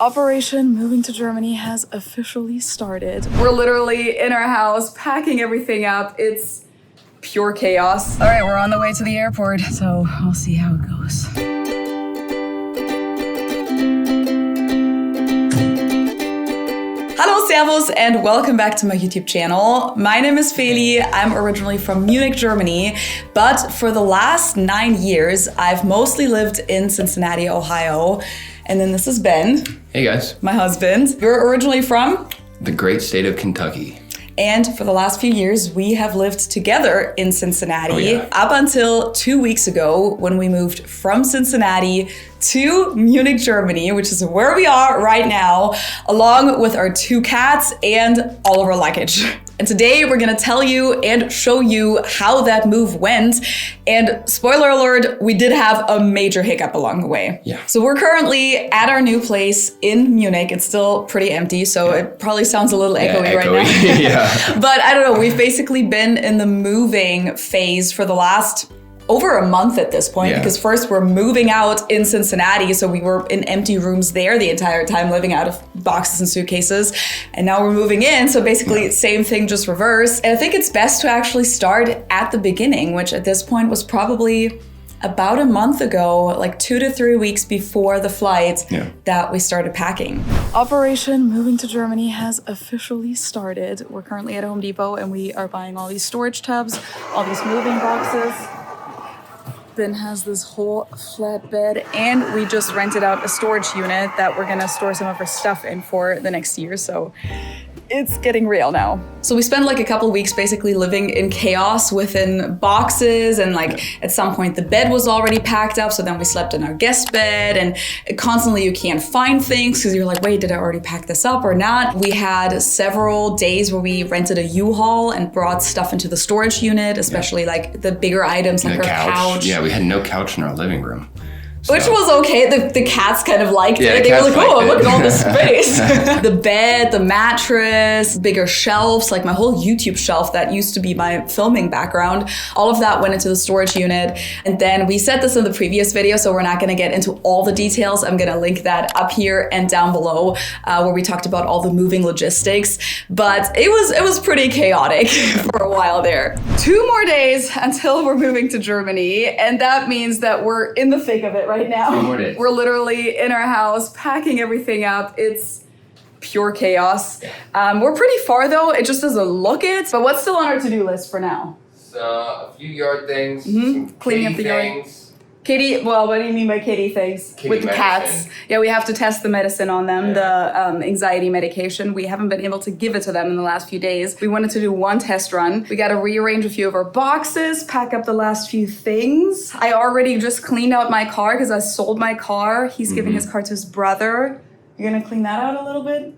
Operation Moving to Germany has officially started. We're literally in our house, packing everything up. It's pure chaos. All right, we're on the way to the airport, so we'll see how it goes. Hello, servus, and welcome back to my YouTube channel. My name is Feli. I'm originally from Munich, Germany, but for the last 9 years, I've mostly lived in Cincinnati, Ohio. And then this is Ben. Hey guys. My husband. You're originally from? The great state of Kentucky. And for the last few years, we have lived together in Cincinnati up until 2 weeks ago when we moved from Cincinnati to Munich, Germany, which is where we are right now, along with our 2 cats and all of our luggage. And today we're gonna tell you and show you how that move went. And spoiler alert, we did have a major hiccup along the way. Yeah. So we're currently at our new place in Munich. It's still pretty empty, so it probably sounds a little echoey right now. Yeah. But I don't know, we've basically been in the moving phase for the last over a month at this point, because first we're moving out in Cincinnati, so we were in empty rooms there the entire time, living out of boxes and suitcases, and now we're moving in, so basically same thing, just reverse. And I think it's best to actually start at the beginning, which at this point was probably about a month ago, like 2 to 3 weeks before the flight that we started packing. Operation Moving to Germany has officially started. We're currently at Home Depot and we are buying all these storage tubs, all these moving boxes. Ben has this whole flatbed, and we just rented out a storage unit that we're gonna store some of our stuff in for the next year, so it's getting real now. So we spent like a couple weeks basically living in chaos within boxes, and like at some point the bed was already packed up, so then we slept in our guest bed, and constantly you can't find things because you're like, wait, did I already pack this up or not? We had several days where we rented a U-Haul and brought stuff into the storage unit, especially like the bigger items like our couch. Yeah, we had no couch in our living room. Which was okay. The cats kind of liked it. They were like, oh, look at all this space. The bed, the mattress, bigger shelves, like my whole YouTube shelf that used to be my filming background. All of that went into the storage unit. And then we said this in the previous video, so we're not gonna get into all the details. I'm gonna link that up here and down below where we talked about all the moving logistics. But it was pretty chaotic for a while there. 2 more days until we're moving to Germany. And that means that we're in the thick of it right now. 2 more days. We're literally in our house, packing everything up. It's pure chaos. We're pretty far though. It just doesn't look it. But what's still on our to-do list for now? A few yard things, Cleaning up the yard. Kitty, well, what do you mean by kitty things? Kitty with the medicine. cats. Yeah, we have to test the medicine on them, the anxiety medication. We haven't been able to give it to them in the last few days. We wanted to do 1 test run. We got to rearrange a few of our boxes, pack up the last few things. I already just cleaned out my car because I sold my car. He's giving his car to his brother. You're going to clean that out a little bit?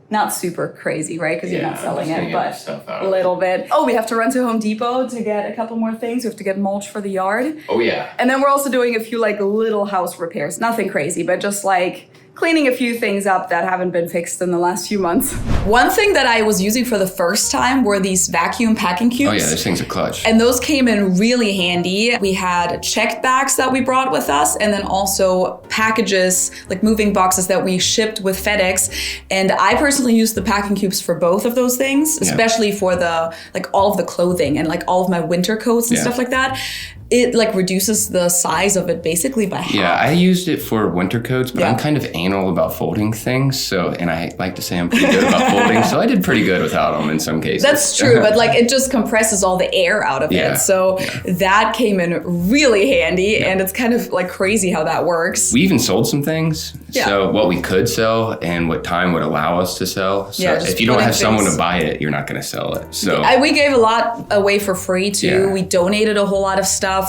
Not super crazy, right? Because you're not selling it, but a little bit. Oh, we have to run to Home Depot to get a couple more things. We have to get mulch for the yard. Oh yeah. And then we're also doing a few like little house repairs. Nothing crazy, but just like cleaning a few things up that haven't been fixed in the last few months. One thing that I was using for the first time were these vacuum packing cubes. Oh yeah, those things are clutch. And those came in really handy. We had checked bags that we brought with us, and then also packages, like moving boxes that we shipped with FedEx. And I personally used the packing cubes for both of those things, especially for the, like all of the clothing and like all of my winter coats and stuff like that. It like reduces the size of it basically by half. Yeah, I used it for winter coats, but I'm kind of anal about folding things. So, and I like to say I'm pretty good about folding, so I did pretty good without them in some cases. That's true, but like it just compresses all the air out of it. So that came in really handy, and it's kind of like crazy how that works. We even sold some things. So what we could sell and what time would allow us to sell. So if you don't have someone to buy it, you're not going to sell it. So we gave a lot away for free too. We donated a whole lot of stuff.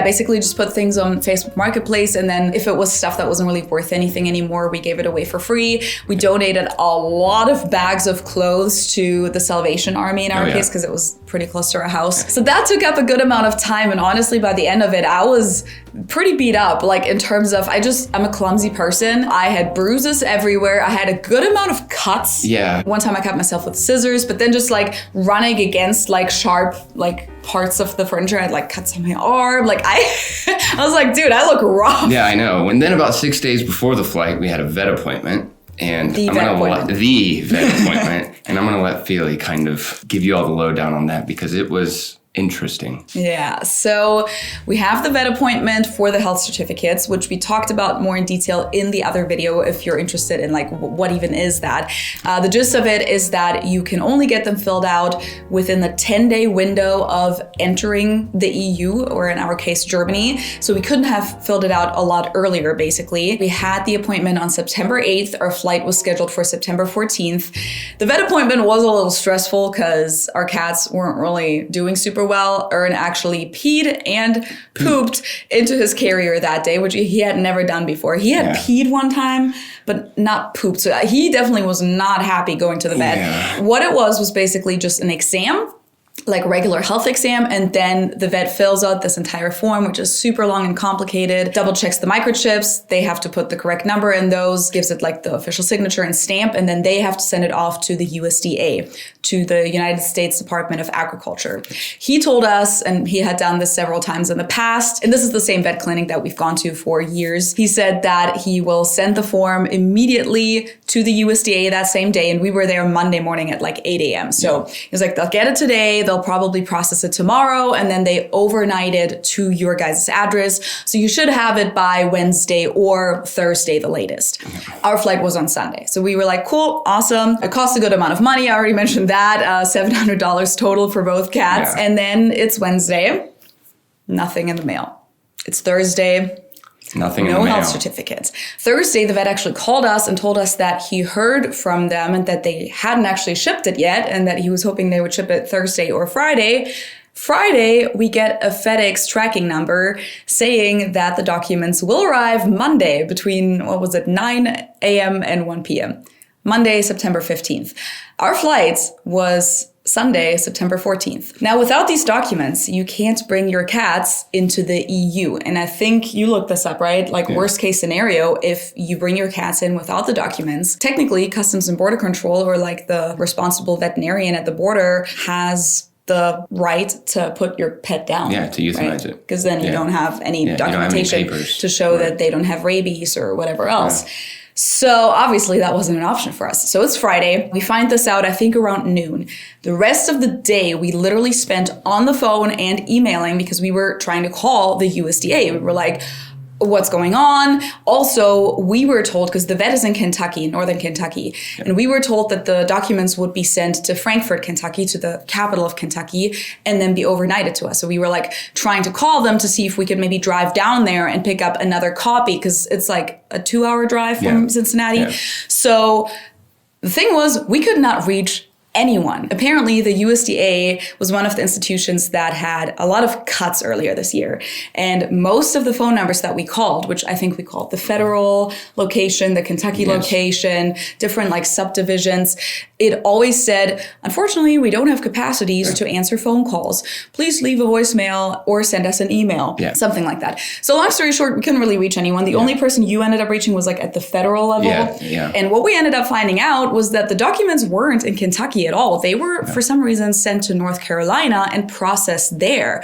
Basically just put things on Facebook Marketplace, and then if it was stuff that wasn't really worth anything anymore, we gave it away for free. We donated a lot of bags of clothes to the Salvation Army in our case, because it was pretty close to our house. So that took up a good amount of time, and honestly by the end of it I was pretty beat up, like in terms of I'm a clumsy person. I had bruises everywhere. I had a good amount of cuts. One time I cut myself with scissors, but then just like running against like sharp like parts of the furniture, I'd like cuts on my arm. Like I was like, dude, I look rough. Yeah, I know. And then about 6 days before the flight, we had a vet appointment. And the vet appointment. And I'm going to let Feely kind of give you all the lowdown on that because it was interesting. Yeah. So we have the vet appointment for the health certificates, which we talked about more in detail in the other video if you're interested in like what even is that. The gist of it is that you can only get them filled out within the 10-day window of entering the EU, or in our case, Germany. So we couldn't have filled it out a lot earlier, basically. We had the appointment on September 8th. Our flight was scheduled for September 14th. The vet appointment was a little stressful because our cats weren't really doing super well. Ern actually peed and pooped into his carrier that day, which he had never done before. He had peed one time, but not pooped. So he definitely was not happy going to the vet. Yeah. What it was basically just an exam, like regular health exam, and then the vet fills out this entire form, which is super long and complicated, double checks the microchips, they have to put the correct number in those, gives it like the official signature and stamp, and then they have to send it off to the USDA, to the United States Department of Agriculture. He told us, and he had done this several times in the past, and this is the same vet clinic that we've gone to for years, he said that he will send the form immediately to the USDA that same day, and we were there Monday morning at like 8 a.m. So he was like, they'll get it today, they'll probably process it tomorrow, and then they overnight it to your guys' address. So you should have it by Wednesday or Thursday, the latest. Our flight was on Sunday. So we were like, cool, awesome. It cost a good amount of money. I already mentioned that, $700 total for both cats. Yeah. And then it's Wednesday, nothing in the mail. It's Thursday. Nothing in the mail. No health certificates. Thursday, the vet actually called us and told us that he heard from them and that they hadn't actually shipped it yet and that he was hoping they would ship it Thursday or Friday. Friday, we get a FedEx tracking number saying that the documents will arrive Monday between, 9 a.m. and 1 p.m. Monday, September 15th. Our flight was Sunday, September 14th. Now, without these documents, you can't bring your cats into the EU. And I think you looked this up, right? Like worst case scenario, if you bring your cats in without the documents, technically Customs and Border Control or like the responsible veterinarian at the border has the right to put your pet down. Yeah, to euthanize it. Because then you don't have any documentation to show that they don't have rabies or whatever else. Yeah. So obviously that wasn't an option for us. So it's Friday. We find this out, I think, around noon. The rest of the day, we literally spent on the phone and emailing because we were trying to call the USDA. We were like, what's going on? Also, we were told, because the vet is in Kentucky, northern Kentucky, and we were told that the documents would be sent to Frankfort, Kentucky, to the capital of Kentucky, and then be overnighted to us. So we were like trying to call them to see if we could maybe drive down there and pick up another copy, because it's like a 2-hour drive from Cincinnati. Yeah. So the thing was, we could not reach anyone. Apparently, the USDA was one of the institutions that had a lot of cuts earlier this year. And most of the phone numbers that we called, which I think we called the federal location, the Kentucky location, different like subdivisions, it always said, unfortunately, we don't have capacities to answer phone calls. Please leave a voicemail or send us an email, something like that. So long story short, we couldn't really reach anyone. The only person you ended up reaching was like at the federal level. And what we ended up finding out was that the documents weren't in Kentucky at all. They were, for some reason, sent to North Carolina and processed there.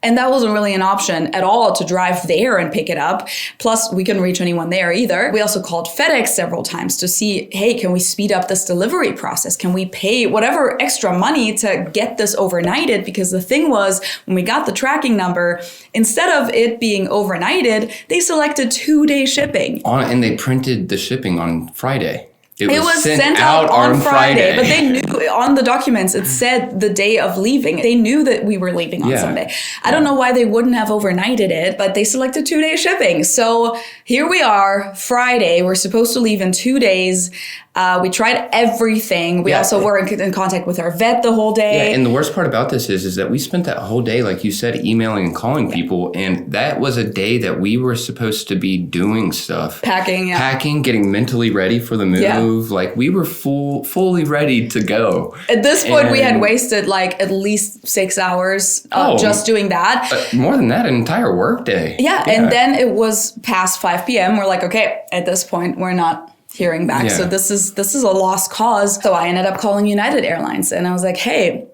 And that wasn't really an option at all to drive there and pick it up. Plus, we couldn't reach anyone there either. We also called FedEx several times to see, hey, can we speed up this delivery process? Can we pay whatever extra money to get this overnighted? Because the thing was, when we got the tracking number, instead of it being overnighted, they selected 2-day shipping. And they printed the shipping on Friday. It was sent out on Friday, but they knew on the documents it said the day of leaving. They knew that we were leaving on Sunday. I don't know why they wouldn't have overnighted it, but they selected 2-day shipping. So here we are, Friday. We're supposed to leave in 2 days. We tried everything. We also were in contact with our vet the whole day. Yeah, and the worst part about this is that we spent that whole day, like you said, emailing and calling people. And that was a day that we were supposed to be doing stuff. Packing, getting mentally ready for the move. Yeah. Like we were fully ready to go. At this point, we had wasted like at least 6 hours just doing that. More than that, an entire work day. Yeah, and then it was past 5 p.m. We're like, okay, at this point, we're not hearing back. So this is a lost cause. So I ended up calling United Airlines and I was like, hey,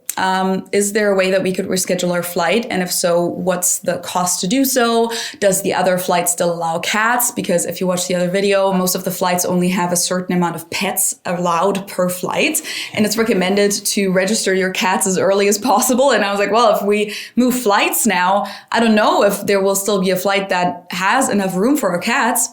Is there a way that we could reschedule our flight? And if so, what's the cost to do so? Does the other flight still allow cats? Because if you watch the other video, most of the flights only have a certain amount of pets allowed per flight. And it's recommended to register your cats as early as possible. And I was like, well, if we move flights now, I don't know if there will still be a flight that has enough room for our cats.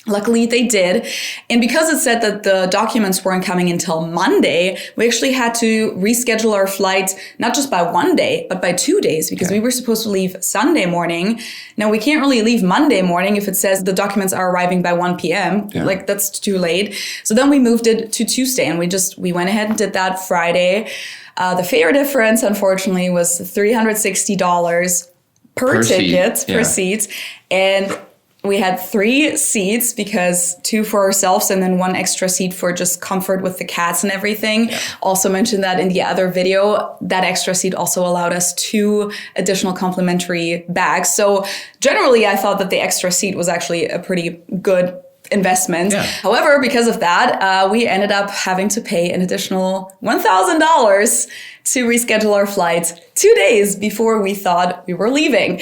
Luckily, they did. And because it said that the documents weren't coming until Monday, we actually had to reschedule our flight, not just by 1 day, but by 2 days, because we were supposed to leave Sunday morning. Now, we can't really leave Monday morning if it says the documents are arriving by 1 p.m. Like, that's too late. So then we moved it to Tuesday, and we went ahead and did that Friday. The fare difference, unfortunately, was $360 per ticket, per seat. And we had 3 seats because 2 for ourselves and then 1 extra seat for just comfort with the cats and everything. Also mentioned that in the other video, that extra seat also allowed us 2 additional complimentary bags. So generally, I thought that the extra seat was actually a pretty good investment. However, because of that, we ended up having to pay an additional $1,000 to reschedule our flight 2 days before we thought we were leaving.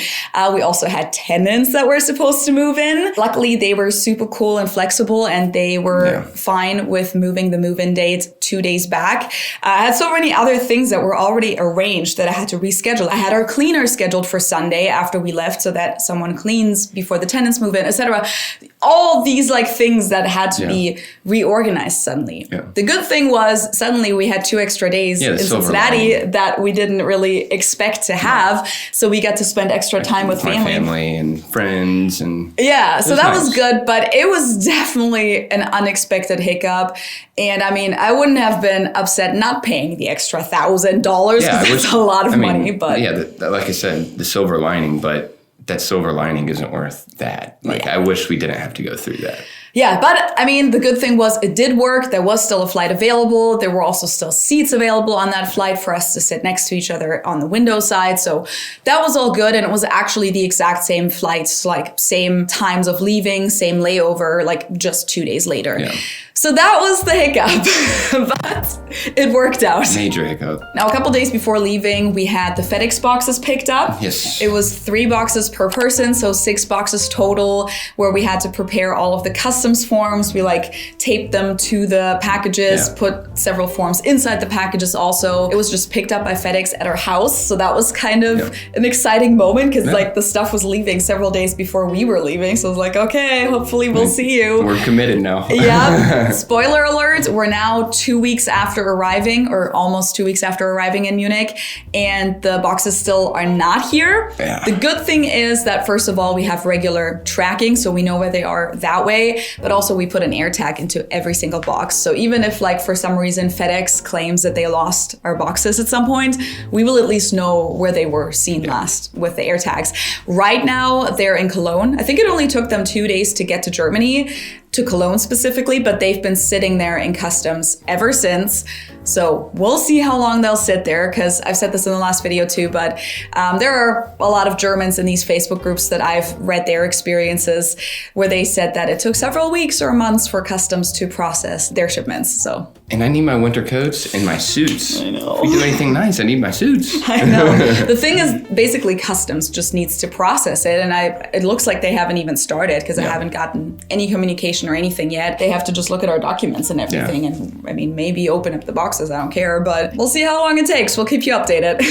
We also had tenants that were supposed to move in. Luckily, they were super cool and flexible, and they were fine with moving the move-in date 2 days back. I had so many other things that were already arranged that I had to reschedule. I had our cleaner scheduled for Sunday after we left so that someone cleans before the tenants move in, etc. All these things that had to be reorganized suddenly. The good thing was suddenly we had 2 extra days in Cincinnati that we didn't really expect to have. So we got to spend extra time with family and friends. And so that was good, but it was definitely an unexpected hiccup. And I mean, I wouldn't have been upset not paying the extra $1,000 because that's a lot of money. But like I said, the silver lining, but that silver lining isn't worth that. I wish we didn't have to go through that. Yeah, but I mean, the good thing was it did work. There was still a flight available. There were also still seats available on that flight for us to sit next to each other on the window side. So that was all good. And it was actually the exact same flights, same times of leaving, same layover, just 2 days later. So that was the hiccup, but it worked out. Major hiccup. Now, a couple days before leaving, we had the FedEx boxes picked up. Yes. It was 3 boxes per person, so 6 boxes total, where we had to prepare all of the customs forms. We taped them to the packages, put several forms inside the packages also. It was just picked up by FedEx at our house. So that was kind of an exciting moment because the stuff was leaving several days before we were leaving. So I was like, okay, hopefully we'll see you. We're committed now. Spoiler alert, we're now 2 weeks after arriving, or almost 2 weeks after arriving in Munich, and the boxes still are not here. The good thing is that, first of all, we have regular tracking, so we know where they are that way, but also we put an air tag into every single box. So even if for some reason FedEx claims that they lost our boxes at some point, we will at least know where they were seen last with the air tags. Right now, they're in Cologne. I think it only took them 2 days to get to Germany, to Cologne specifically, but they've been sitting there in customs ever since. So we'll see how long they'll sit there, because I've said this in the last video too, but there are a lot of Germans in these Facebook groups that I've read their experiences where they said that it took several weeks or months for customs to process their shipments. So. And I need my winter coats and my suits. I know. If we do anything nice, I need my suits. I know. The thing is, basically customs just needs to process it, and it looks like they haven't even started because I haven't gotten any communication or anything yet. They have to just look at our documents and everything, and I mean, maybe open up the boxes. I don't care, but we'll see how long it takes. We'll keep you updated.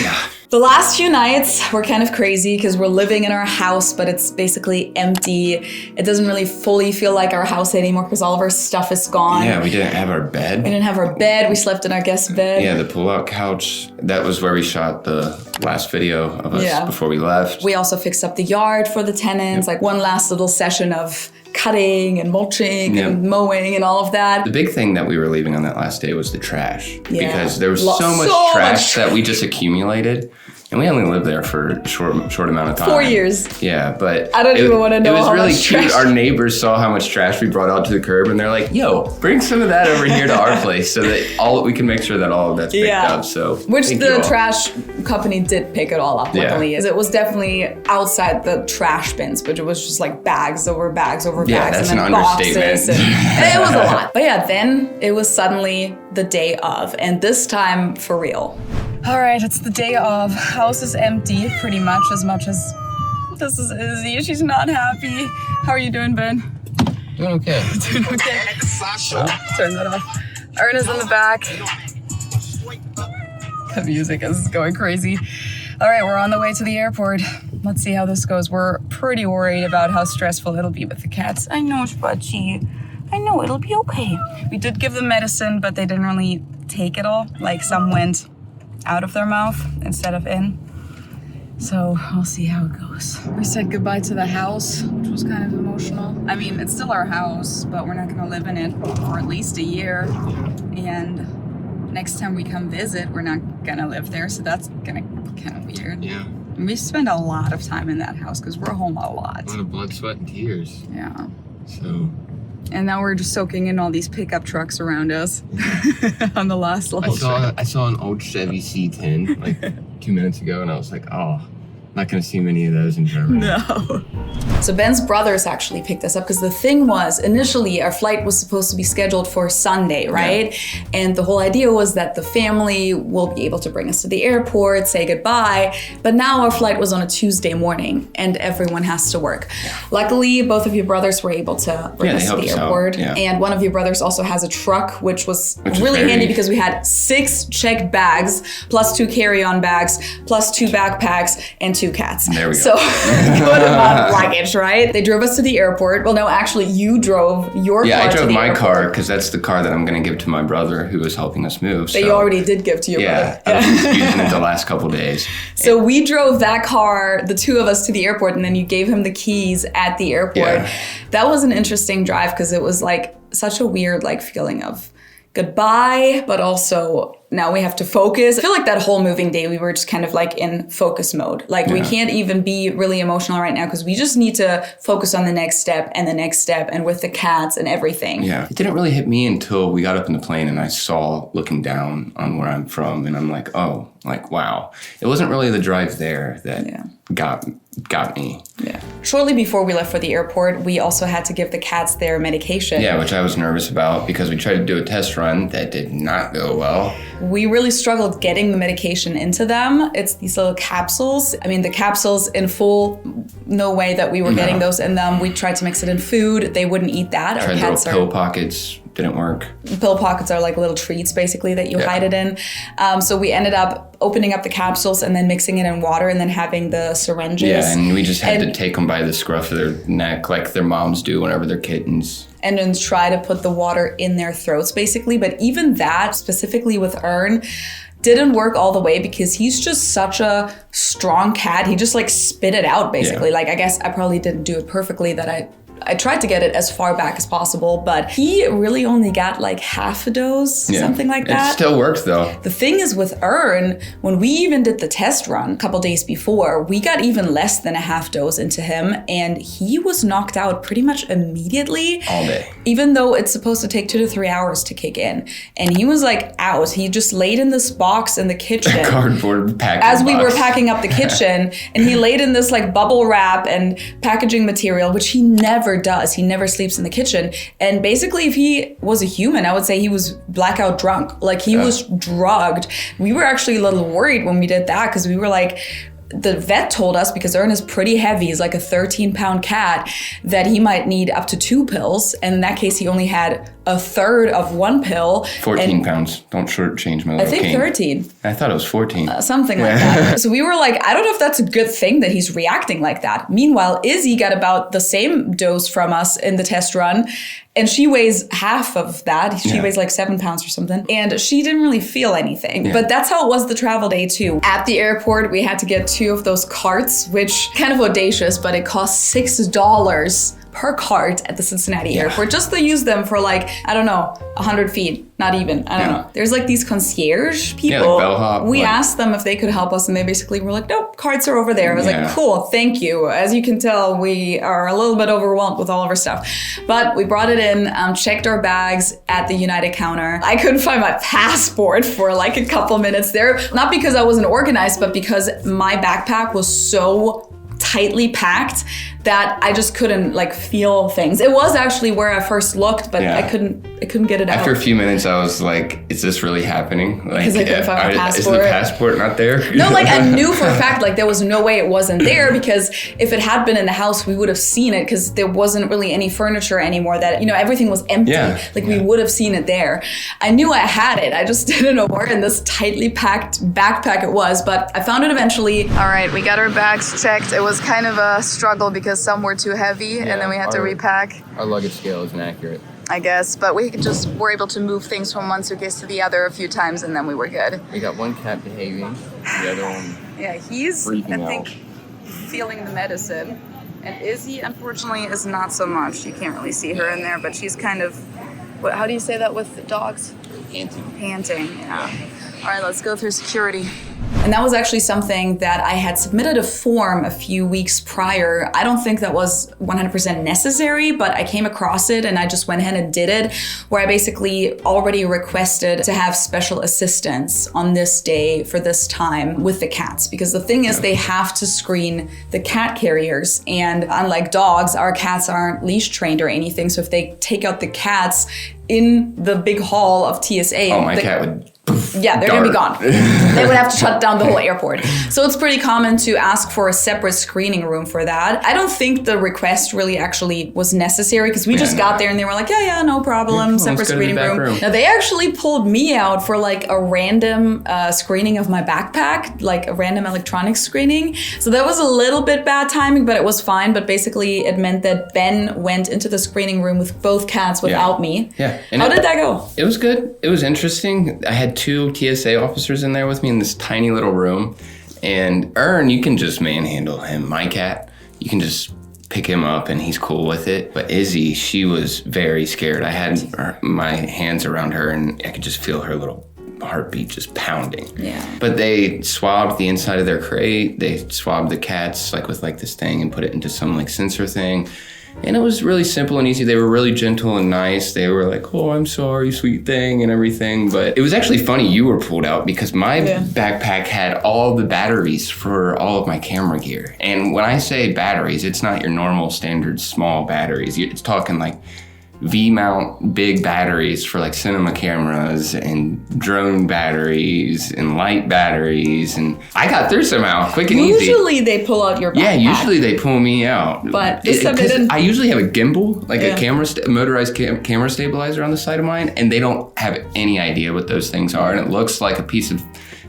The last few nights were kind of crazy because we're living in our house, but it's basically empty. It doesn't really fully feel like our house anymore because all of our stuff is gone. Yeah, we didn't have our bed. We didn't have our bed. We slept in our guest bed. Yeah, the pull-out couch. That was where we shot the last video of us before we left. We also fixed up the yard for the tenants, one last little session of cutting and mulching and mowing and all of that. The big thing that we were leaving on that last day was the trash. Because there was so much trash that we just accumulated. And we only lived there for a short amount of time. 4 years. Yeah, but I don't even want to know how much trash. It was really cute. Our neighbors saw how much trash we brought out to the curb, and they're like, "Yo, bring some of that over here to our place, so that we can make sure that all of that's picked up." So, which the trash company did pick it all up. Luckily, it was definitely outside the trash bins, but it was just bags over bags over bags, that's and then an understatement. boxes. And it was a lot. But then it was suddenly the day of, and this time for real. All right, it's the day of. House is empty, pretty much as this is Izzy. She's not happy. How are you doing, Ben? Doing okay. Doing okay. Turn that off. Ernest in the back. The music is going crazy. All right, we're on the way to the airport. Let's see how this goes. We're pretty worried about how stressful it'll be with the cats. I know, Spudgy. I know, it'll be okay. We did give them medicine, but they didn't really take it all. Like some went out of their mouth instead of in. So we'll see how it goes. We said goodbye to the house, which was kind of emotional. I mean, it's still our house, but we're not gonna live in it for at least a year. And next time we come visit, we're not gonna live there. So that's gonna be kind of weird. Yeah. And we spend a lot of time in that house because we're home a lot. A lot of blood, sweat, and tears. Yeah. So. And now we're just soaking in all these pickup trucks around us on the last little trip. I saw an old Chevy C10 like 2 minutes ago, and I was like, oh, not going to see many of those in Germany. No. So Ben's brothers actually picked us up because the thing was, initially our flight was supposed to be scheduled for Sunday, right? Yeah. And the whole idea was that the family will be able to bring us to the airport, say goodbye. But now our flight was on a Tuesday morning and everyone has to work. Luckily, both of your brothers were able to bring us to the airport. Yeah. And one of your brothers also has a truck, which was really handy because we had 6 checked bags, plus 2 carry-on bags, plus 2 backpacks, and 2 cats. There we go. So good amount of luggage, right? They drove us to the airport. Well, no, actually, you drove your car. Yeah, I drove my airport. car because that's the car that I'm going to give to my brother who was helping us move. That you already did give to your brother. Yeah, I was using it the last couple days. So we drove that car, the 2 of us, to the airport, and then you gave him the keys at the airport. Yeah. That was an interesting drive because it was like such a weird feeling of goodbye, but also now we have to focus. I feel like that whole moving day, we were just kind of in focus mode. We can't even be really emotional right now because we just need to focus on the next step and the next step and with the cats and everything. Yeah. It didn't really hit me until we got up in the plane and I saw looking down on where I'm from and I'm like, oh, wow. It wasn't really the drive there that got me. Yeah. Shortly before we left for the airport, we also had to give the cats their medication. Yeah, which I was nervous about because we tried to do a test run that did not go well. We really struggled getting the medication into them. It's these little capsules. I mean, the capsules in full, no way that we were getting those in them. We tried to mix it in food. They wouldn't eat that. Tried little pill pockets. Didn't work. Pill pockets are like little treats, basically, that you hide it in. So we ended up opening up the capsules and then mixing it in water and then having the syringes. Yeah, and we just had to take them by the scruff of their neck like their moms do whenever they're kittens. And then try to put the water in their throats, basically. But even that, specifically with Ern, didn't work all the way because he's just such a strong cat. He just spit it out, basically. Yeah. I guess I probably didn't do it perfectly that I tried to get it as far back as possible, but he really only got half a dose, something like that. It still worked though. The thing is with Ern, when we even did the test run a couple days before, we got even less than a half dose into him and he was knocked out pretty much immediately. All day. Even though it's supposed to take 2 to 3 hours to kick in. And he was out. He just laid in this box in the kitchen. Cardboard packaging as we box. were packing up the kitchen and he laid in this bubble wrap and packaging material, which he never does. He never sleeps in the kitchen. And basically, if he was a human, I would say he was blackout drunk. He was drugged. We were actually a little worried when we did that because we were the vet told us, because Ern is pretty heavy, he's like a 13-pound cat, that he might need up to 2 pills. And in that case, he only had a third of 1 pill. 14 pounds. Don't shortchange my little I think cane. 13. I thought it was 14. Something like that. So we were I don't know if that's a good thing that he's reacting like that. Meanwhile, Izzy got about the same dose from us in the test run. And she weighs half of that. She weighs 7 pounds or something. And she didn't really feel anything. Yeah. But that's how it was the travel day too. At the airport, we had to get 2 of those carts, which kind of audacious, but it cost $6 per cart at the Cincinnati airport just to use them for 100 feet. Not even. I don't know. There's these concierge people. Yeah, bellhop. We asked them if they could help us and they basically were nope, carts are over there. I was cool, thank you. As you can tell, we are a little bit overwhelmed with all of our stuff. But we brought it in, checked our bags at the United counter. I couldn't find my passport for a couple minutes there. Not because I wasn't organized, but because my backpack was so tightly packed that I just couldn't like feel things. It was actually where I first looked, but I couldn't get it out. After a few minutes, I was like, is this really happening? Like, because I couldn't find my passport. Is the passport not there? No, like I knew for a fact, like there was no way it wasn't there, because if it had been in the house, we would have seen it, because there wasn't really any furniture anymore, that, everything was empty. We would have seen it there. I knew I had it. I just didn't know where in this tightly packed backpack it was, but I found it eventually. All right, we got our bags checked. It was kind of a struggle because some were too heavy, and then we had to repack. Our luggage scale isn't accurate, I guess, but we just were able to move things from one suitcase to the other a few times, and then we were good. We got one cat behaving, the other one he's, freaking I think, feeling the medicine. And Izzy, unfortunately, is not so much. You can't really see her in there, but she's kind of, how do you say that with dogs? Panting, yeah. All right, let's go through security. And that was actually something that I had submitted a form a few weeks prior. I don't think that was 100% necessary, but I came across it and I just went ahead and did it, where I basically already requested to have special assistance on this day for this time with the cats. Because the thing is, they have to screen the cat carriers. And unlike dogs, our cats aren't leash trained or anything. So if they take out the cats in the big hall of TSA. Oh, my cat would... Yeah, they're gonna be gone. They would have to shut down the whole airport. So it's pretty common to ask for a separate screening room for that. I don't think the request really actually was necessary, because we just got there and they were like, yeah, no problem, separate screening room. Now they actually pulled me out for like a random screening of my backpack, like a random electronics screening. So that was a little bit bad timing, but it was fine. But basically it meant that Ben went into the screening room with both cats without me. Yeah. And how did that go? It was good. It was interesting. I had 2 TSA officers in there with me in this tiny little room. And Ern, you can just manhandle him. My cat, you can just pick him up and he's cool with it. But Izzy, she was very scared. I had my hands around her and I could just feel her little heartbeat just pounding. Yeah. But they swabbed the inside of their crate. They swabbed the cats like with like this thing and put it into some like sensor thing. And it was really simple and easy. They were really gentle and nice. They were like, oh, I'm sorry, sweet thing, and everything. But it was actually funny you were pulled out, because my backpack had all the batteries for all of my camera gear. And when I say batteries, it's not your normal standard small batteries. It's talking like V-mount big batteries for like cinema cameras and drone batteries and light batteries, and I got through somehow, quick and easy. Usually they pull out your backpack. Yeah, usually they pull me out. But this time they didn't. I usually have a gimbal, like a motorized camera stabilizer on the side of mine, and they don't have any idea what those things are, and it looks like a piece of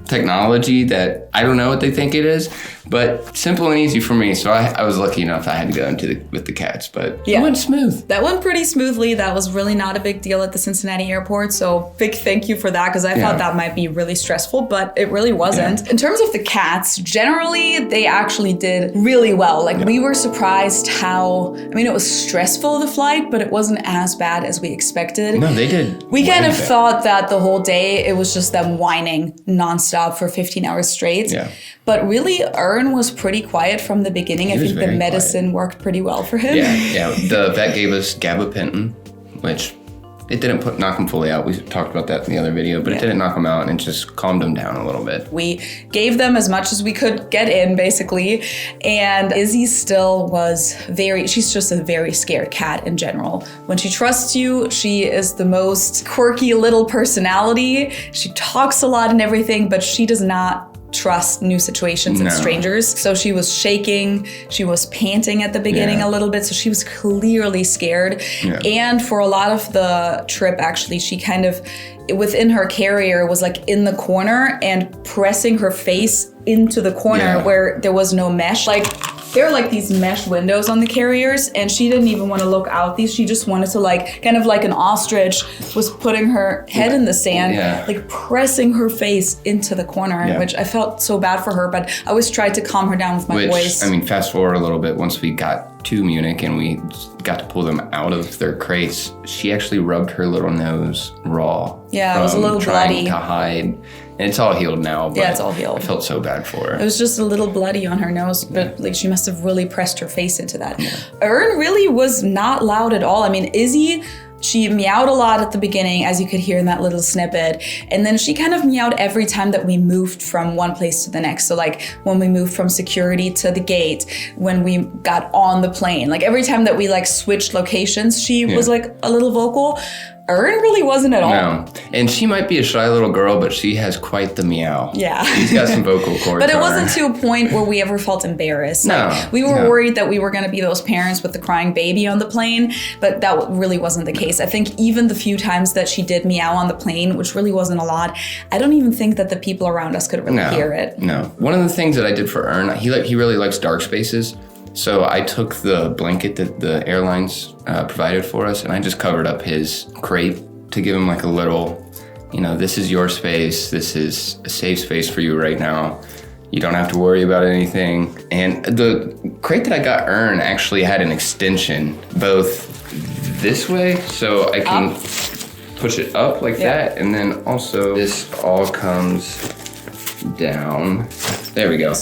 technology that I don't know what they think it is, but simple and easy for me. So I was lucky enough I had to go with the cats, but it went smooth. That went pretty smoothly. That was really not a big deal at the Cincinnati airport. So big thank you for that, because I thought that might be really stressful, but it really wasn't. In terms of the cats, generally they actually did really well. Like we were surprised how, it was stressful, the flight, but it wasn't as bad as we expected. No, they did. We kind of thought that the whole day it was just them whining nonstop for 15 hours straight. Yeah. But really, Ern was pretty quiet from the beginning. I think the medicine worked pretty well for him. Yeah. The vet gave us gabapentin, which it didn't knock him fully out. We talked about that in the other video, but it didn't knock him out, and it just calmed him down a little bit. We gave them as much as we could get in, basically. And Izzy still was she's just a very scared cat in general. When she trusts you, she is the most quirky little personality. She talks a lot and everything, but she does not trust new situations and strangers. So she was shaking, she was panting at the beginning a little bit, so she was clearly scared. And for a lot of the trip, actually, she kind of, within her carrier, was like in the corner and pressing her face into the corner where there was no mesh. Like, there are like these mesh windows on the carriers, and she didn't even want to look out these. She just wanted to, like, kind of like an ostrich, was putting her head in the sand, like pressing her face into the corner, which I felt so bad for her, but I always tried to calm her down with my voice. Fast forward a little bit, once we got to Munich and we got to pull them out of their crates, she actually rubbed her little nose raw. Yeah, it was a little bloody. Trying to hide. And it's all healed now, but it's all healed. I felt so bad for her. It was just a little bloody on her nose, but like she must have really pressed her face into that. Ern really was not loud at all. Izzy She meowed a lot at the beginning, as you could hear in that little snippet. And then she kind of meowed every time that we moved from one place to the next. So like when we moved from security to the gate, when we got on the plane, like every time that we like switched locations, she was like a little vocal. Ern really wasn't at all. No. And she might be a shy little girl, but she has quite the meow. Yeah. She's got some vocal cords. But it wasn't to a point where we ever felt embarrassed. Like, we were worried that we were going to be those parents with the crying baby on the plane, but that really wasn't the case. I think even the few times that she did meow on the plane, which really wasn't a lot, I don't even think that the people around us could really hear it. No. One of the things that I did for Ern, he really likes dark spaces. So I took the blanket that the airlines provided for us, and I just covered up his crate to give him like a little, this is your space. This is a safe space for you right now. You don't have to worry about anything. And the crate that I got Ern actually had an extension both this way, so I can push it up like that, and then also this all comes down. There we go.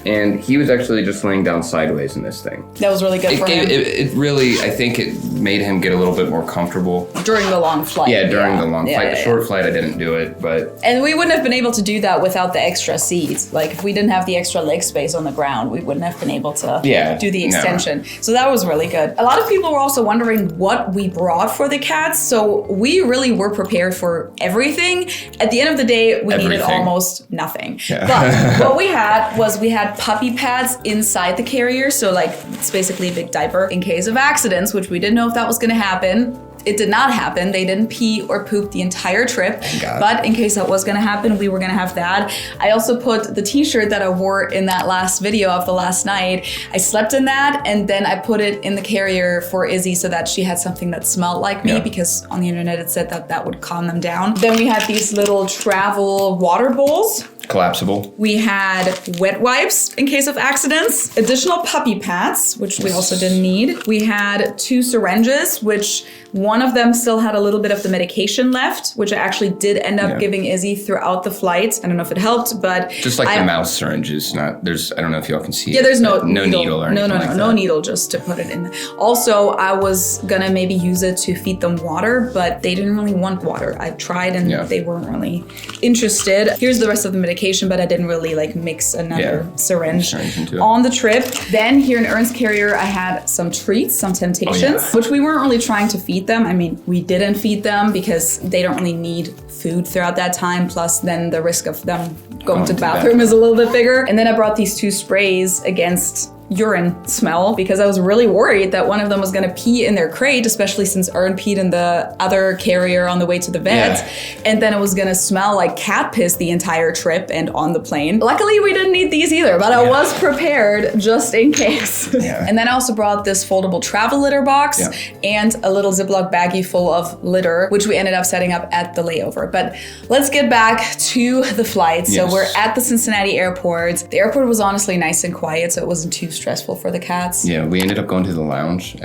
And he was actually just laying down sideways in this thing. That was really good for him. It really, I think it made him get a little bit more comfortable. During the long flight. Yeah, during the long flight. The short flight, I didn't do it, but... And we wouldn't have been able to do that without the extra seats. Like, if we didn't have the extra leg space on the ground, we wouldn't have been able to do the extension. No. So that was really good. A lot of people were also wondering what we brought for the cats. So we really were prepared for everything. At the end of the day, we needed almost nothing. Yeah. But what we had puppy pads inside the carrier. So like, it's basically a big diaper in case of accidents, which we didn't know if that was gonna happen. It did not happen. They didn't pee or poop the entire trip. But in case that was gonna happen, we were gonna have that. I also put the t-shirt that I wore in that last video of the last night. I slept in that, and then I put it in the carrier for Izzy so that she had something that smelled like me, because on the internet it said that that would calm them down. Then we had these little travel water bowls. Collapsible. We had wet wipes in case of accidents, additional puppy pads, which we also didn't need. We had 2 syringes, which one of them still had a little bit of the medication left, which I actually did end up giving Izzy throughout the flight. I don't know if it helped, but... Just like the mouse syringes, I don't know if y'all can see it. Yeah, there's no needle or anything like that. No needle, just to put it in. Also, I was gonna maybe use it to feed them water, but they didn't really want water. I tried and they weren't really interested. Here's the rest of the medication, but I didn't really like mix another syringe on the trip. Then here in Ern's carrier, I had some treats, some Temptations, which we weren't really trying to feed them. I mean, we didn't feed them because they don't really need food throughout that time. Plus then the risk of them going to the bathroom is a little bit bigger. And then I brought these 2 sprays against urine smell because I was really worried that one of them was gonna pee in their crate, especially since Ern peed in the other carrier on the way to the vet. And then it was gonna smell like cat piss the entire trip and on the plane. Luckily, we didn't need these either, but I was prepared just in case. And then I also brought this foldable travel litter box and a little Ziploc baggie full of litter, which we ended up setting up at the layover. But let's get back to the flight. So we're at the Cincinnati airport. The airport was honestly nice and quiet, so it wasn't too stressful for the cats. Yeah, we ended up going to the lounge.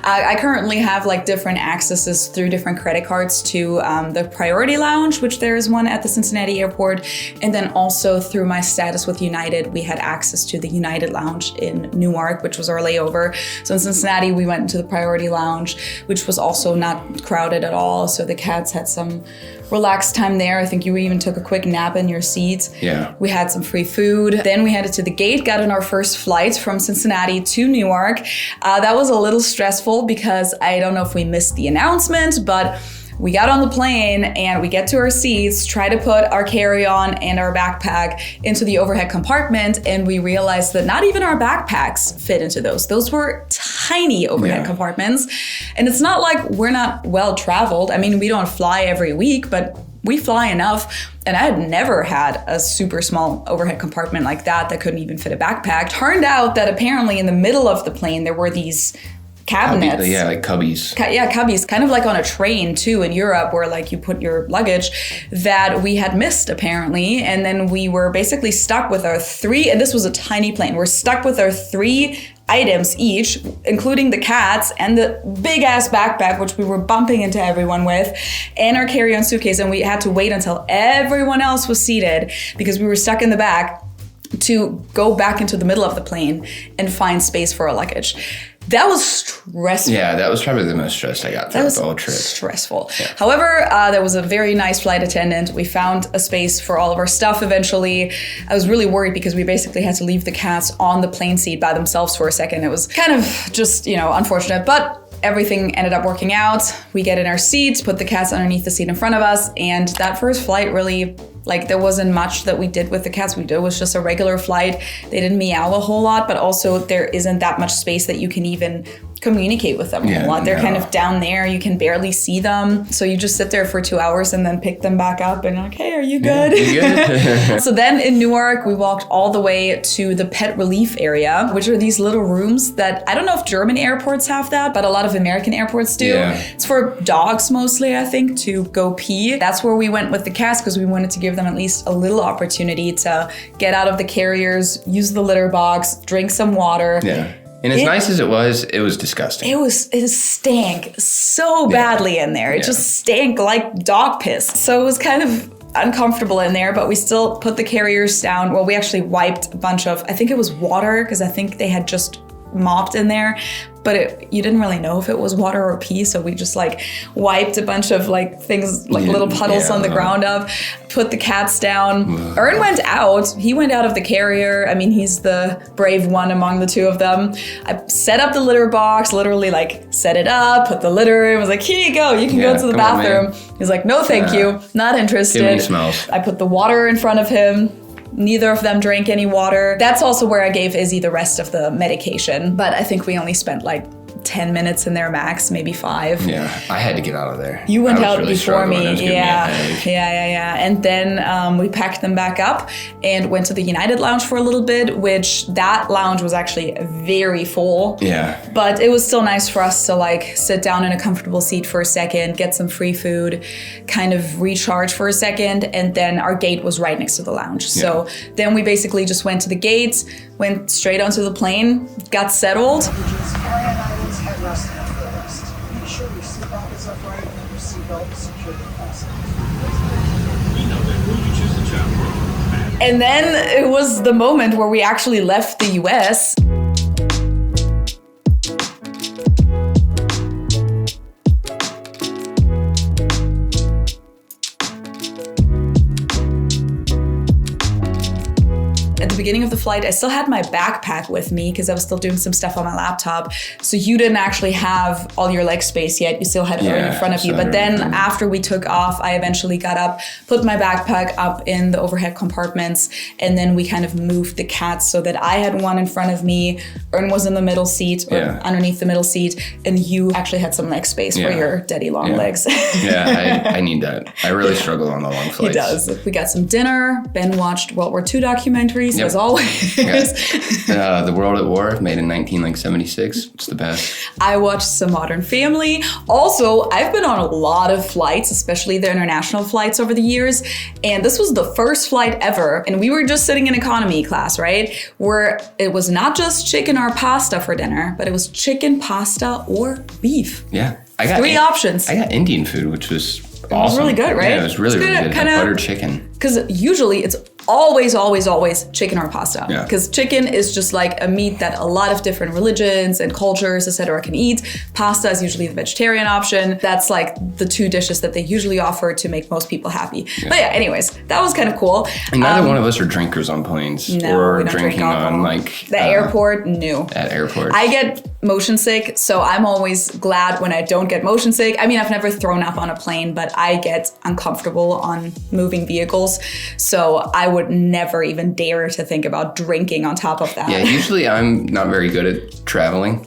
I currently have like different accesses through different credit cards to the Priority Lounge, which there is one at the Cincinnati airport. And then also through my status with United, we had access to the United Lounge in Newark, which was our layover. So in Cincinnati, we went into the Priority Lounge, which was also not crowded at all. So the cats had some relaxed time there. I think you even took a quick nap in your seats. We had some free food. Then we headed to the gate, got on our first flight from Cincinnati to Newark. That was a little stressful because I don't know if we missed the announcement, but we got on the plane and we get to our seats, try to put our carry-on and our backpack into the overhead compartment, and we realized that not even our backpacks fit into those. Those were tiny overhead compartments. And it's not like we're not well traveled. I mean, we don't fly every week, but we fly enough. And I had never had a super small overhead compartment like that couldn't even fit a backpack. Turned out that apparently in the middle of the plane, there were these cabinets. Like cubbies. Cubbies, kind of like on a train too in Europe where like you put your luggage, that we had missed apparently. And then we were basically stuck with our 3, and this was a tiny plane, we're stuck with our 3 items each, including the cats and the big ass backpack, which we were bumping into everyone with, and our carry-on suitcase. And we had to wait until everyone else was seated because we were stuck in the back to go back into the middle of the plane and find space for our luggage. That was stressful. Yeah, that was probably the most stressed I got throughout the whole trip. Stressful. Yeah. However, there was a very nice flight attendant. We found a space for all of our stuff eventually. I was really worried because we basically had to leave the cats on the plane seat by themselves for a second. It was kind of just, unfortunate, but everything ended up working out. We get in our seats, put the cats underneath the seat in front of us, and that first flight really, there wasn't much that we did with the cats. It was just a regular flight. They didn't meow a whole lot, but also there isn't that much space that you can even communicate with them a whole lot. They're kind of down there. You can barely see them. So you just sit there for 2 hours and then pick them back up and hey, are you good? Yeah, you good? So then in Newark, we walked all the way to the pet relief area, which are these little rooms that I don't know if German airports have that, but a lot of American airports do. Yeah. It's for dogs mostly, I think, to go pee. That's where we went with the cats because we wanted to give them at least a little opportunity to get out of the carriers, use the litter box, drink some water. Yeah. And as nice as it was disgusting. It stank so badly in there. It just stank like dog piss. So it was kind of uncomfortable in there, but we still put the carriers down. Well, we actually wiped a bunch of, I think it was water, because I think they had just mopped in there, but you didn't really know if it was water or pee, so we just wiped a bunch of things, little puddles on the ground up, put the cats down. Ern went out. He went out of the carrier. I mean, he's the brave one among the two of them. I set up the litter box, literally set it up, put the litter in, was like, here you go, you can go to the bathroom. He's like, no thank you, not interested. Too many smells. I put the water in front of him. Neither of them drank any water. That's also where I gave Izzy the rest of the medication. But I think we only spent 10 minutes in there max, maybe 5. Yeah, I had to get out of there. You went out really before me. Yeah. And then we packed them back up and went to the United Lounge for a little bit, which that lounge was actually very full. Yeah. But it was still nice for us to sit down in a comfortable seat for a second, get some free food, kind of recharge for a second. And then our gate was right next to the lounge. Yeah. So then we basically just went to the gates, went straight onto the plane, got settled. Headrest and footrest. Make sure your seat belt is upright and your seat belt is securely fastened. And then it was the moment where we actually left the US. At the beginning of the flight, I still had my backpack with me because I was still doing some stuff on my laptop. So you didn't actually have all your leg space yet. You still had Ern in front of you. But then after we took off, I eventually got up, put my backpack up in the overhead compartments, and then we kind of moved the cats so that I had one in front of me, Ern was in the middle seat, or underneath the middle seat, and you actually had some leg space for your daddy long legs. I need that. I really struggle on the long flights. He does. We got some dinner. Ben watched World War II documentaries. As always. The World at War, made in 1976. It's the best. I watched some Modern Family. Also, I've been on a lot of flights, especially the international flights over the years. And this was the first flight ever. And we were just sitting in economy class, right? Where it was not just chicken or pasta for dinner, but it was chicken, pasta, or beef. Yeah. I got 3 options. I got Indian food, which was awesome. It was really good, right? Yeah, it was really good. Buttered chicken. Because usually it's always chicken or pasta. Because chicken is just a meat that a lot of different religions and cultures, etc. can eat. Pasta is usually the vegetarian option. That's the 2 dishes that they usually offer to make most people happy. Yeah. But anyways, that was kind of cool. And neither one of us are drinkers on planes. No, or we don't drinking on the airport, no. At airports. I get motion sick, so I'm always glad when I don't get motion sick. I mean, I've never thrown up on a plane, but I get uncomfortable on moving vehicles. So I would never even dare to think about drinking on top of that. Yeah, usually I'm not very good at traveling.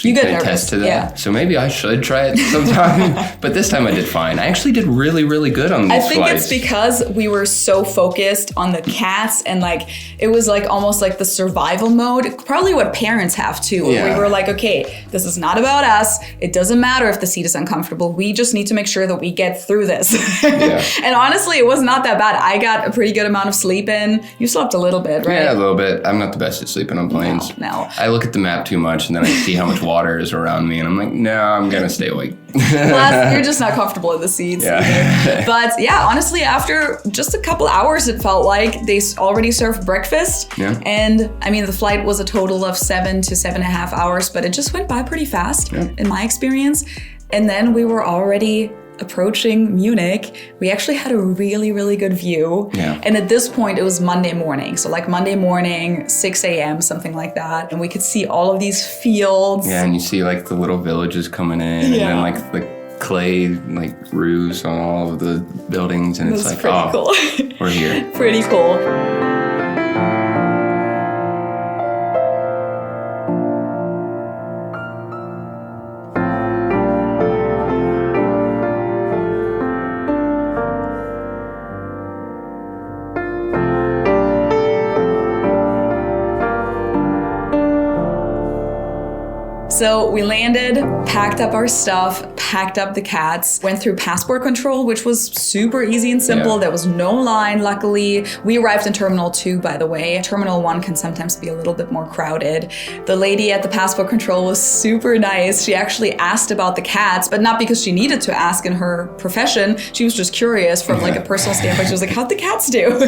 You get nervous. Attest to that. Yeah. So maybe I should try it sometime. But this time I did fine. I actually did really, really good on these flights. I think it's because we were so focused on the cats and it was almost the survival mode. Probably what parents have too. Yeah. We were okay, this is not about us. It doesn't matter if the seat is uncomfortable. We just need to make sure that we get through this. And honestly, it was not that bad. I got a pretty good amount of sleep in. You slept a little bit, right? Yeah, a little bit. I'm not the best at sleeping on planes. No. I look at the map too much and then I see how much water is around me and I'm like, no, I'm going to stay awake. Plus, you're just not comfortable in the seats either. But yeah, honestly, after just a couple hours, it felt like they already served breakfast. And I mean, the flight was a total of 7 to 7.5 hours, but it just went by pretty fast in my experience. And then we were already approaching Munich. We actually had a really, really good view. And at this point, it was Monday morning. So like Monday morning, 6 a.m., something like that. And we could see all of these fields. Yeah, and you see like the little villages coming in and then like the clay like roofs on all of the buildings. And it's like, cool. We're here. Pretty cool. So we landed, packed up our stuff, packed up the cats, went through passport control, which was super easy and simple. There was no line, luckily. We arrived in Terminal 2, by the way. Terminal 1 can sometimes be a little bit more crowded. The lady at the passport control was super nice. She actually asked about the cats, but not because she needed to ask in her profession. She was just curious from like a personal standpoint. She was like, how'd the cats do?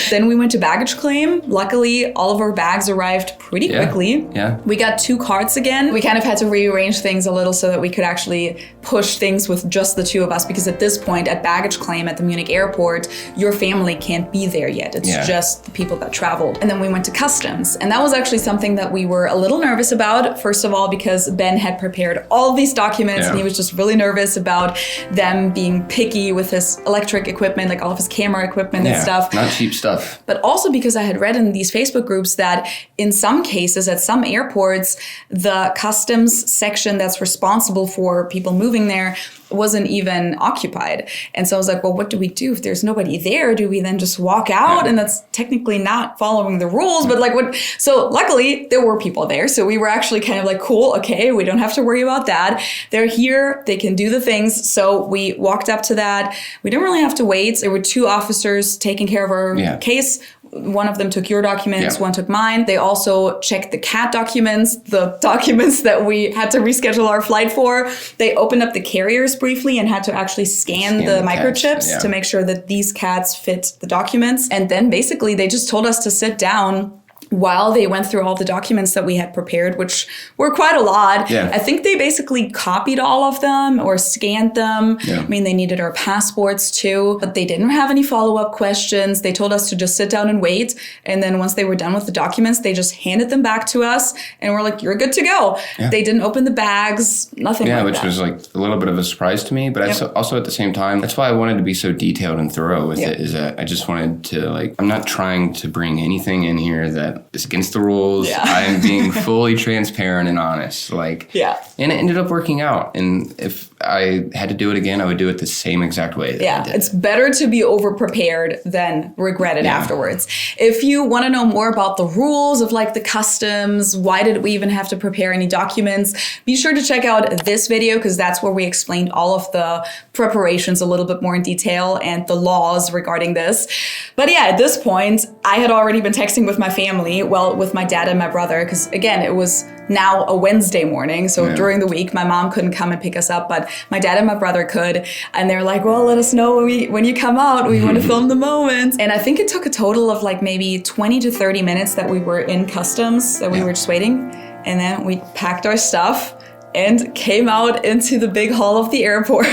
Then we went to baggage claim. Luckily, all of our bags arrived pretty quickly. We got 2 carts again. We kind of had to rearrange things a little so that we could actually push things with just the 2 of us, because at this point at baggage claim at the Munich airport, your family can't be there yet. It's just the people that traveled. And then we went to customs. And that was actually something that we were a little nervous about. First of all, because Ben had prepared all these documents and he was just really nervous about them being picky with his electric equipment, like all of his camera equipment and stuff. Not cheap stuff. But also because I had read in these Facebook groups that in some cases at some airports, the customs section that's responsible for people moving there wasn't even occupied. And so I was like, well, what do we do if there's nobody there? Do we then just walk out? And that's technically not following the rules, but like what? So luckily there were people there. So we were actually kind of like, cool, okay, we don't have to worry about that. They're here, they can do the things. So we walked up to that. We didn't really have to wait. There were 2 officers taking care of our case. One of them took your documents, one took mine. They also checked the cat documents, the documents that we had to reschedule our flight for. They opened up the carriers briefly and had to actually scan the microchips to make sure that these cats fit the documents. And then basically they just told us to sit down while they went through all the documents that we had prepared, which were quite a lot. I think they basically copied all of them or scanned them. I mean, they needed our passports too, but they didn't have any follow-up questions. They told us to just sit down and wait. And then once they were done with the documents, they just handed them back to us and we're like, you're good to go. They didn't open the bags, nothing like that. Which was like a little bit of a surprise to me, but also at the same time, that's why I wanted to be so detailed and thorough with it, is that I just wanted to like, I'm not trying to bring anything in here that is against the rules. I am being fully transparent and honest. Like, and it ended up working out. And if I had to do it again, I would do it the same exact way that I did. It's better to be over-prepared than regret it afterwards. If you want to know more about the rules of like the customs, why did we even have to prepare any documents, be sure to check out this video because that's where we explained all of the preparations a little bit more in detail and the laws regarding this. But yeah, at this point, I had already been texting with my family, with my dad and my brother, because again, it was now a Wednesday morning. So during the week, my mom couldn't come and pick us up, but my dad and my brother could. And they're like, well, let us know when you come out. We want to film the moment. And I think it took a total of like maybe 20 to 30 minutes that we were in customs, that we were just waiting. And then we packed our stuff and came out into the big hall of the airport,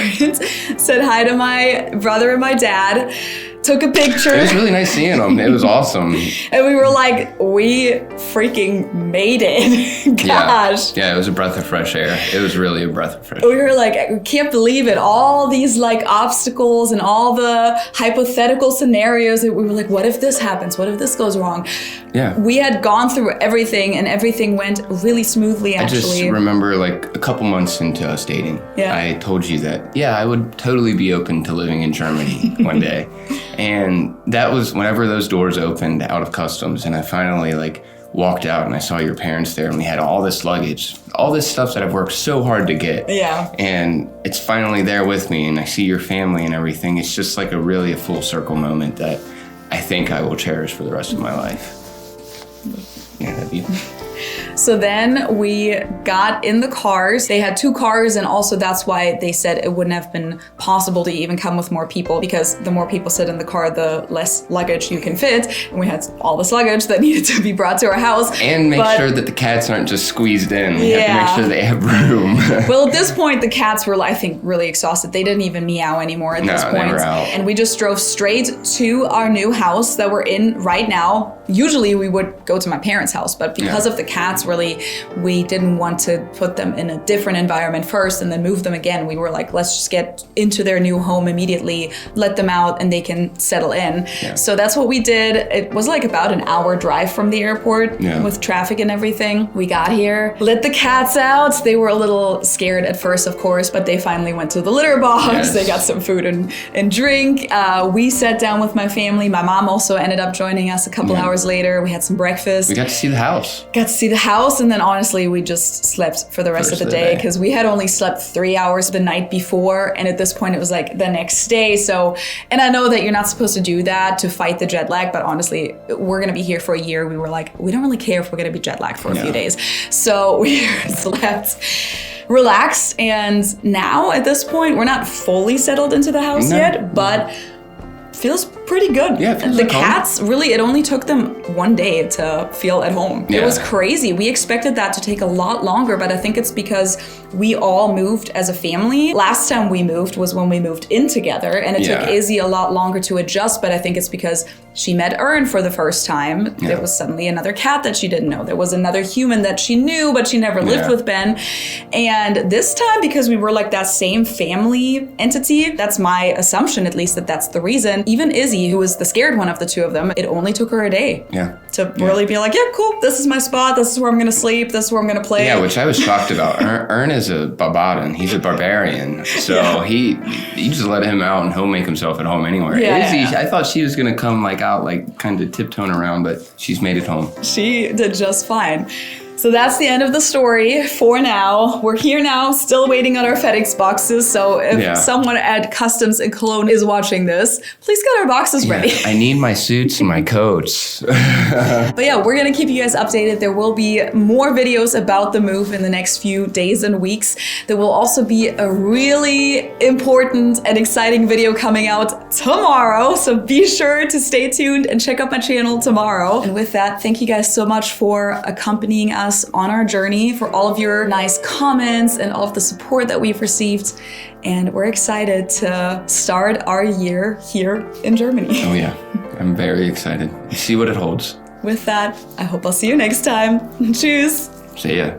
said hi to my brother and my dad, took a picture. It was really nice seeing them. It was awesome. And we were like, we freaking made it. Gosh. Yeah, it was a breath of fresh air. It was really a breath of fresh air. We were like, we can't believe it. All these like obstacles and all the hypothetical scenarios that we were like, what if this happens? What if this goes wrong? We had gone through everything and everything went really smoothly, actually. I just remember like a couple months into us dating, I told you that, I would totally be open to living in Germany one day. And that was whenever those doors opened out of customs and I finally like walked out and I saw your parents there, and we had all this luggage, all this stuff that I've worked so hard to get. Yeah. And it's finally there with me, and I see your family and everything. It's just like a full circle moment that I think I will cherish for the rest of my life. Yeah, that'd be... So then we got in the cars. They had 2 cars, and also that's why they said it wouldn't have been possible to even come with more people, because the more people sit in the car, the less luggage you can fit. And we had all this luggage that needed to be brought to our house. And make sure that the cats aren't just squeezed in. We have to make sure they have room. Well, at this point, the cats were, I think, really exhausted. They didn't even meow anymore at this point. They were out. And we just drove straight to our new house that we're in right now. Usually we would go to my parents' house, but because of the cats, really, we didn't want to put them in a different environment first and then move them again. We were like, let's just get into their new home immediately, let them out, and they can settle in. Yeah. So that's what we did. It was like about an hour drive from the airport with traffic and everything. We got here, let the cats out. They were a little scared at first, of course, but they finally went to the litter box. Yes. They got some food and drink. We sat down with my family. My mom also ended up joining us a couple hours later. We had some breakfast. We got to see the house. And then honestly, we just slept for the rest of the day because we had only slept 3 hours the night before. And at this point, it was like the next day. So, and I know that you're not supposed to do that to fight the jet lag, but honestly, we're going to be here for a year. We were like, we don't really care if we're going to be jet lagged for a few days. So we slept relaxed. And now at this point, we're not fully settled into the house yet, but feels pretty good. Yeah, the cats, really, it only took them 1 day to feel at home. Yeah. It was crazy. We expected that to take a lot longer, but I think it's because we all moved as a family. Last time we moved was when we moved in together, and it took Izzy a lot longer to adjust, but I think it's because she met Ern for the first time. Yeah. There was suddenly another cat that she didn't know. There was another human that she knew, but she never lived with Ben. And this time, because we were like that same family entity, that's my assumption, at least, that that's the reason. Even Izzy, who was the scared one of the 2 of them, it only took her a day to really be like, yeah, cool, this is my spot, this is where I'm gonna sleep, this is where I'm gonna play. Yeah, which I was shocked about. Ern is a Babadan, he's a barbarian, so you just let him out and he'll make himself at home anywhere. Izzy, I thought she was gonna come like out, like kind of tiptoeing around, but she's made it home. She did just fine. So that's the end of the story for now. We're here now, still waiting on our FedEx boxes. So if someone at Customs in Cologne is watching this, please get our boxes ready. I need my suits and my coats. But yeah, we're gonna keep you guys updated. There will be more videos about the move in the next few days and weeks. There will also be a really important and exciting video coming out tomorrow. So be sure to stay tuned and check out my channel tomorrow. And with that, thank you guys so much for accompanying us on our journey, for all of your nice comments and all of the support that we've received. And we're excited to start our year here in Germany. Oh yeah, I'm very excited. See what it holds. With that, I hope I'll see you next time. Tschüss. See ya.